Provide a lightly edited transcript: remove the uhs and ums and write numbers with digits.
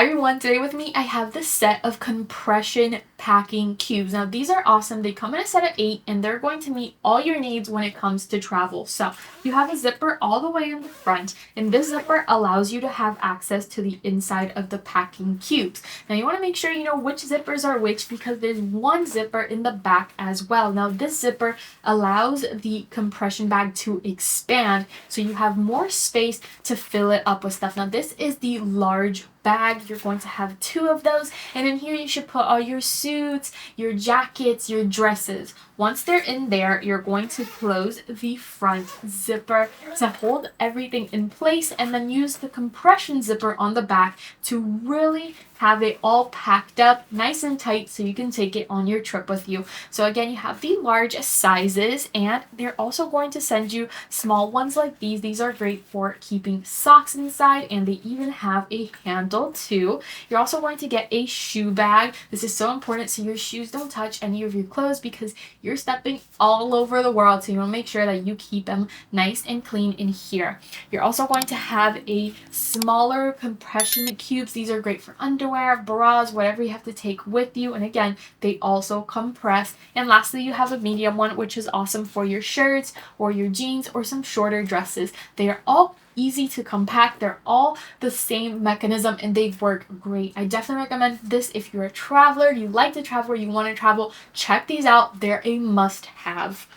Hi everyone, today with me I have this set of compression packing cubes. Now these are awesome. They come in a set of 8 and they're going to meet all your needs when it comes to travel. So you have a zipper all the way in the front, and this zipper allows you to have access to the inside of the packing cubes. Now you want to make sure you know which zippers are which because there's one zipper in the back as well. Now this zipper allows the compression bag to expand so you have more space to fill it up with stuff. Now this is the large bag. You're going to have 2 of those, and in here you should put all your suits, your jackets, your dresses. Once they're in there, you're going to close the front zipper to hold everything in place, and then use the compression zipper on the back to really have it all packed up nice and tight so you can take it on your trip with you. So again, you have the large sizes, and they're also going to send you small ones like these. These are great for keeping socks inside, and they even have a handle too. You're also going to get a shoe bag. This is so important so your shoes don't touch any of your clothes because you're stepping all over the world, so you want to make sure that you keep them nice and clean in here. You're also going to have a smaller compression cubes. These are great for underwear, bras, whatever you have to take with you, and again, they also compress. And lastly, you have a medium one, which is awesome for your shirts or your jeans or some shorter dresses. They are all easy to compact. They're all the same mechanism and they work great. I definitely recommend this if you're a traveler, you like to travel, or you want to travel. Check these out. They're a must-have.